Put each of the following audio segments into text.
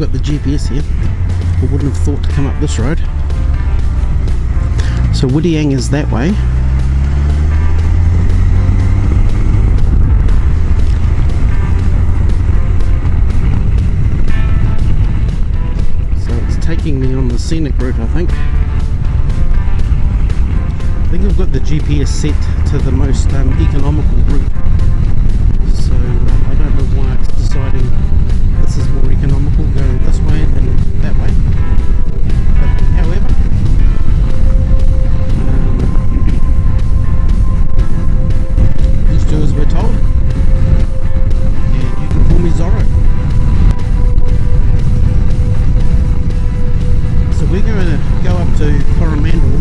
got the GPS here. I wouldn't have thought to come up this road. So Whittiang is that way. So it's taking me on the scenic route, I think. I think I've got the GPS set to the most economical route. So I don't know why it's deciding this is more economical going this way than that way. But however, let's do as we're told. And you can call me Zorro. So we're going to go up to Coromandel,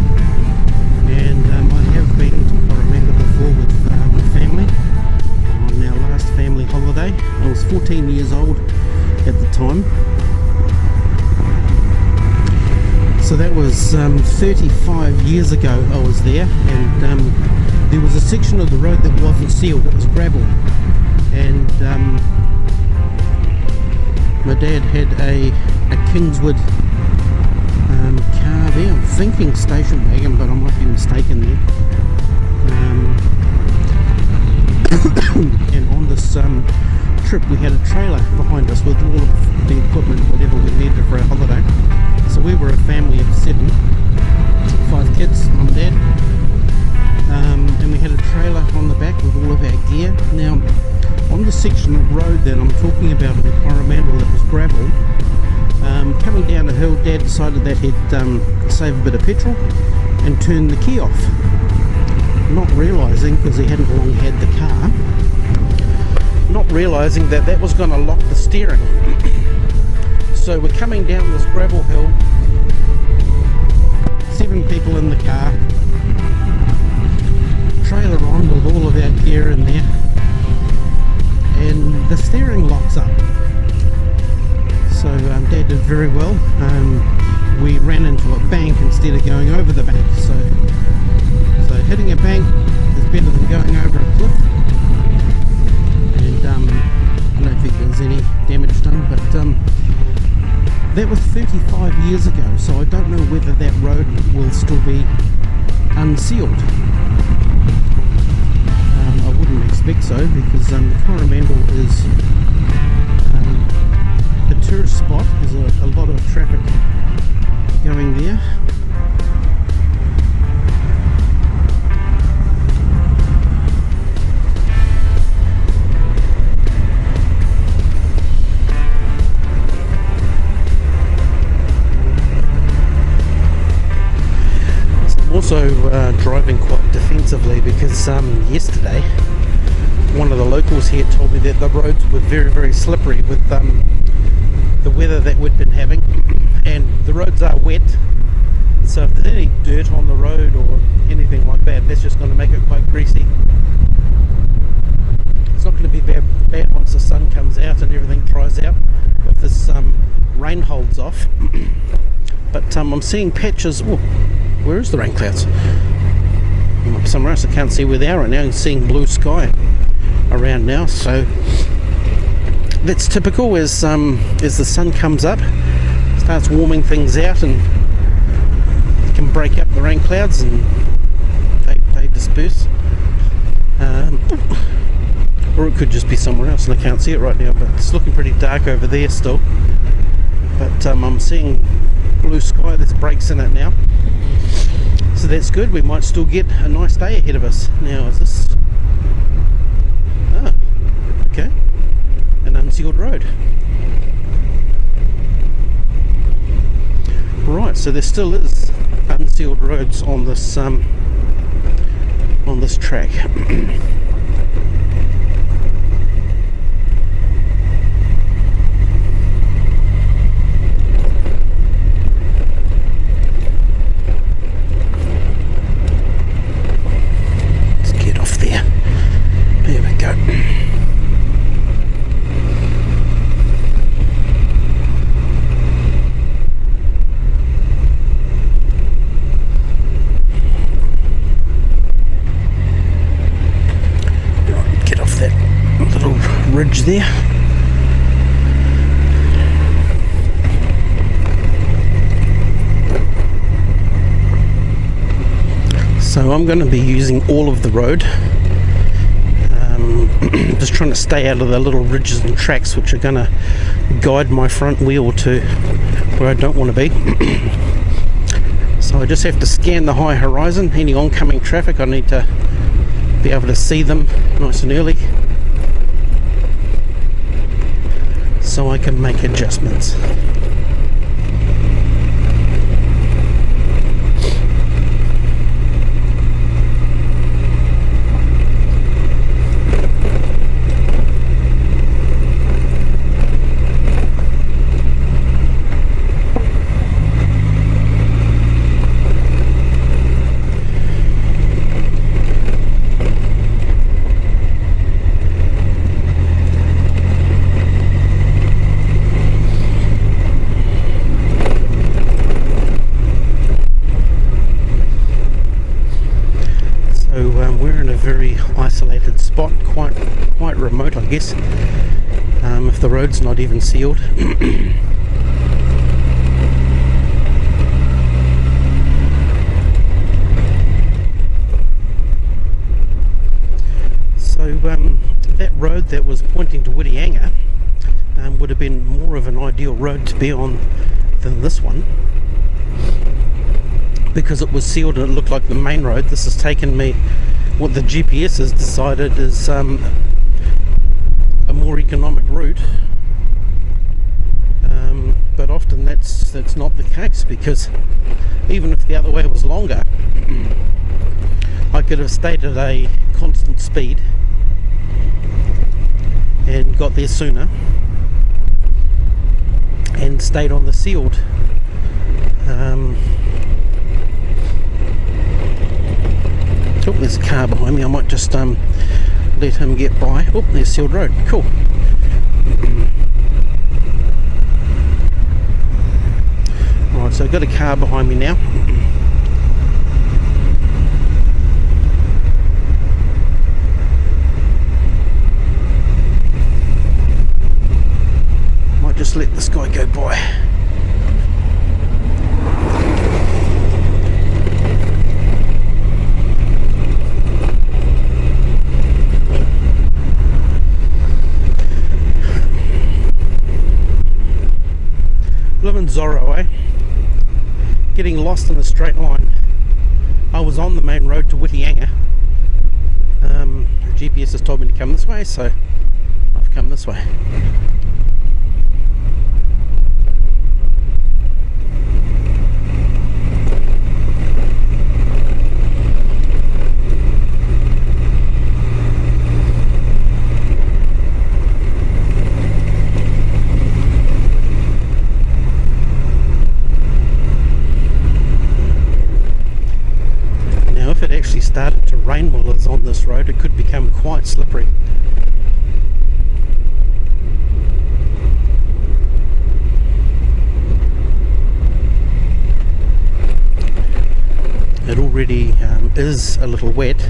and I have been to Coromandel before with my family on our last family holiday. I was 14 years old at the time. So that was 35 years ago I was there, and there was a section of the road that wasn't sealed, it was gravel, and my dad had a Kingswood car there. I'm thinking station wagon, but I might be mistaken there. And on this trip we had a trailer behind us with all of the equipment, whatever we needed for our holiday. So we were a family of 7, 5 kids, mum and dad, and we had a trailer on the back with all of our gear. Now on the section of road that I'm talking about in Coromandel, that was gravel, coming down a hill, Dad decided that he'd save a bit of petrol and turn the key off, not realising, because he hadn't long had the car, not realising that that was going to lock the steering. So we're coming down this gravel hill, 7 people in the car, trailer on with all of our gear in there, and the steering locks up. So Dad did very well. We ran into a bank instead of going over the bank. So hitting a bank is better than going over a cliff. And I don't think there was any damage done, but that was 35 years ago. So I don't know whether that road will still be unsealed. I wouldn't expect so, because Coromandel is a tourist spot. There's a lot of traffic going there. I'm also driving quite defensively because yesterday one of the locals here told me that the roads were very, very slippery with the weather that we'd been having, and the roads are wet, so if there's any dirt on the road or anything like that, that's just going to make it quite greasy. It's not going to be bad once the sun comes out and everything dries out, if this rain holds off. But I'm seeing patches. Oh, where is the rain clouds? I'm up somewhere else, I can't see where they are right now. I'm seeing blue sky around now, so that's typical. As the sun comes up, starts warming things out, and it can break up the rain clouds and they disperse. Or it could just be somewhere else and I can't see it right now, but it's looking pretty dark over there still. But I'm seeing blue sky, there's breaks in it now, so that's good. We might still get a nice day ahead of us. Now is this okay, an unsealed road. Right, so there still is unsealed roads on this track. Let's get off there. There we go. Ridge there. So I'm going to be using all of the road, just trying to stay out of the little ridges and tracks which are going to guide my front wheel to where I don't want to be. So I just have to scan the high horizon, any oncoming traffic. I need to be able to see them nice and early so I can make adjustments. We're in a very isolated spot, quite remote, I guess, if the road's not even sealed. So that road that was pointing to Whitianga would have been more of an ideal road to be on than this one, because it was sealed and it looked like the main road. This has taken me what the GPS has decided is a more economic route, but often that's not the case, because even if the other way was longer, I could have stayed at a constant speed and got there sooner and stayed on the sealed oh, there's a car behind me. I might just let him get by. Oh, there's sealed road. Cool. Right, so I've got a car behind me now. Might just let this guy go by. Living Zorro, eh? Getting lost in a straight line. I was on the main road to Whitianga. GPS has told me to come this way, so I've come this way. If it actually started to rain while it's on this road, it could become quite slippery. It already is a little wet.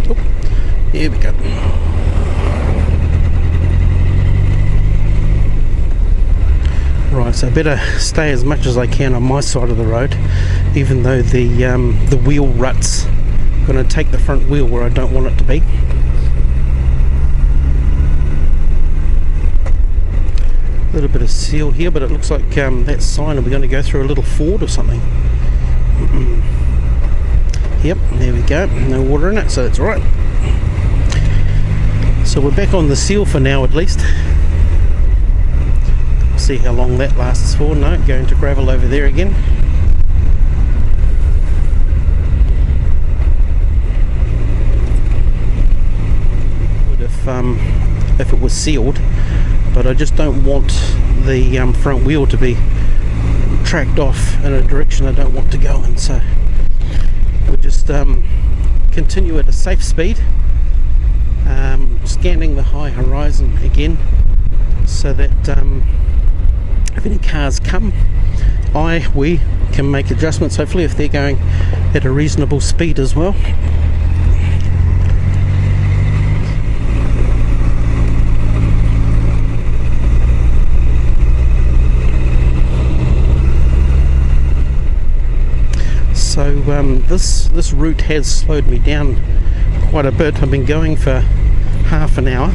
Oh, here we go. Right, so I better stay as much as I can on my side of the road, even though the wheel rut's going to take the front wheel where I don't want it to be. A little bit of seal here, but it looks like that sign, are we going to go through a little ford or something? Yep, there we go, no water in it, so that's right. So we're back on the seal for now, at least. See how long that lasts for. No, going to gravel over there again. Would if it was sealed, but I just don't want the front wheel to be tracked off in a direction I don't want to go in. So we'll just continue at a safe speed, scanning the high horizon again, so that if any cars come, we can make adjustments, hopefully, if they're going at a reasonable speed as well. this route has slowed me down quite a bit. I've been going for half an hour.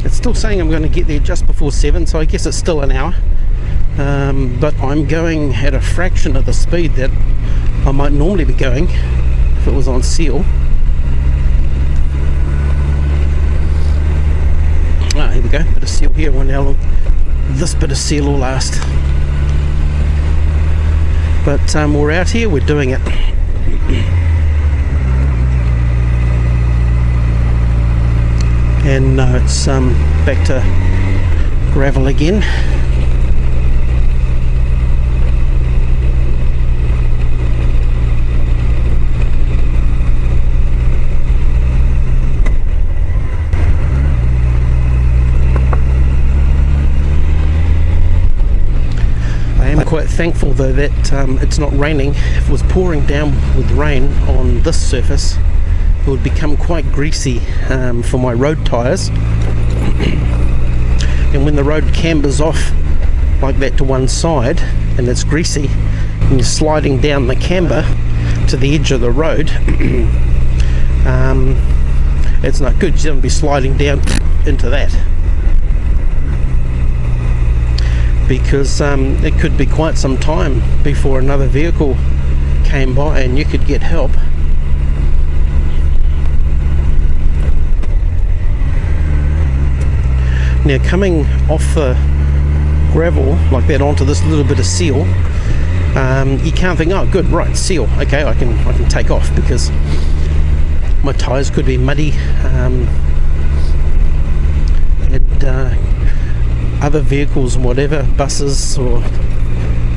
It's still saying I'm going to get there just before 7, so I guess it's still an hour. But I'm going at a fraction of the speed that I might normally be going if it was on seal. Ah, here we go, bit of seal here. I wonder how long this bit of seal will last. But we're out here, we're doing it. And it's back to gravel again. Quite thankful though that it's not raining. If it was pouring down with rain on this surface, it would become quite greasy for my road tyres. And when the road cambers off like that to one side and it's greasy and you're sliding down the camber to the edge of the road, it's not good. You don't be sliding down into that, because it could be quite some time before another vehicle came by and you could get help. Now, coming off the gravel like that onto this little bit of seal, you can't think, oh good, right, seal, okay, I can take off, because my tyres could be muddy, and other vehicles and whatever, buses or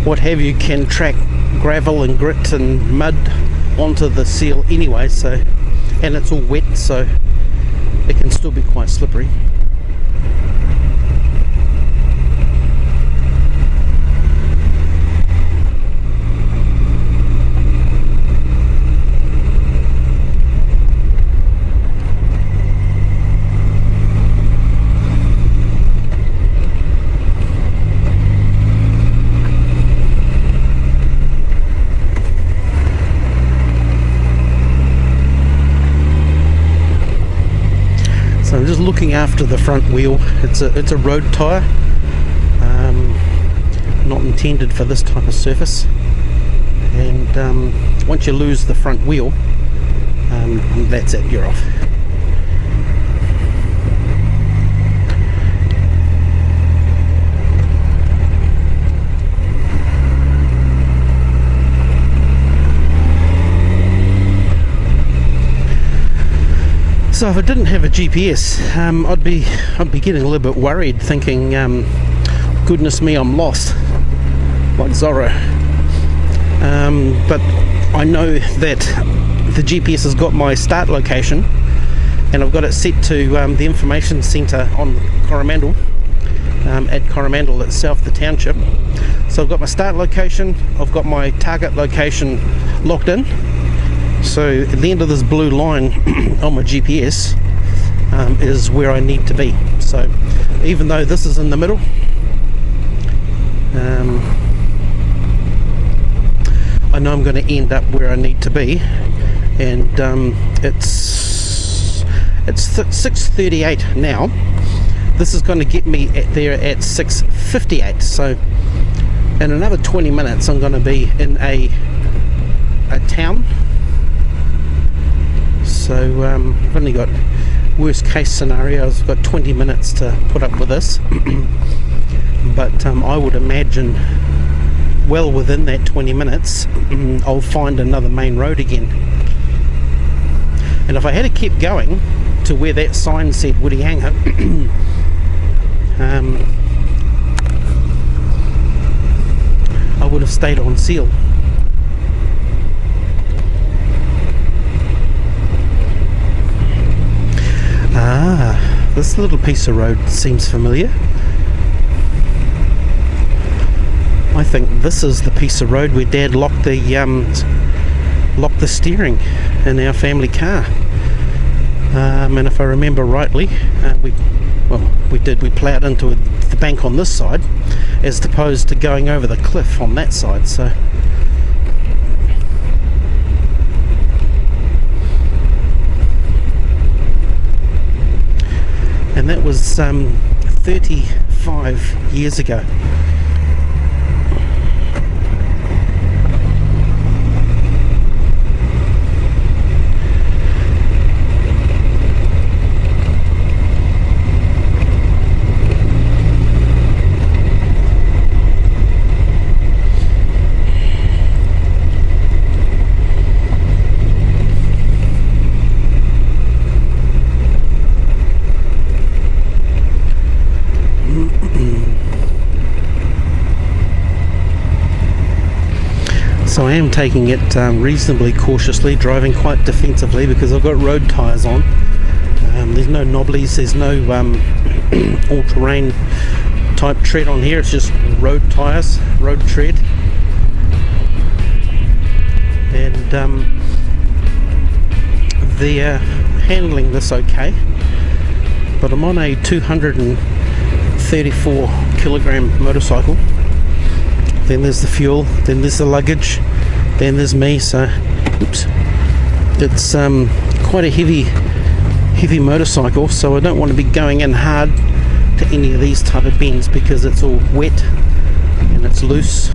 what have you, can track gravel and grit and mud onto the seal anyway, so, and it's all wet, so it can still be quite slippery. I'm just looking after the front wheel. It's a road tyre, not intended for this type of surface, and once you lose the front wheel, that's it, you're off. So if I didn't have a GPS, I'd be getting a little bit worried, thinking, goodness me, I'm lost, like Zorro. But I know that the GPS has got my start location, and I've got it set to the information centre on Coromandel, at Coromandel itself, the township. So I've got my start location, I've got my target location locked in. So at the end of this blue line on my GPS is where I need to be. So even though this is in the middle, I know I'm going to end up where I need to be, and it's 6:38 now. This is going to get me there at 6:58. So in another 20 minutes I'm going to be in a town. So I've only got, worst case scenarios, I've got 20 minutes to put up with this. But I would imagine well within that 20 minutes I'll find another main road again. And if I had to keep going to where that sign said Woody Hanger, I would have stayed on seal. Ah, this little piece of road seems familiar. I think this is the piece of road where Dad locked the steering in our family car. And if I remember rightly, we ploughed into the bank on this side as opposed to going over the cliff on that side. So and that was 35 years ago. So I am taking it reasonably cautiously, driving quite defensively because I've got road tyres on. There's no knobblies, there's no all-terrain type tread on here, it's just road tyres, road tread. And they're handling this okay, but I'm on a 234 kilogram motorcycle. Then there's the fuel, then there's the luggage, then there's me, so oops. It's quite a heavy motorcycle, so I don't want to be going in hard to any of these type of bends because it's all wet and it's loose.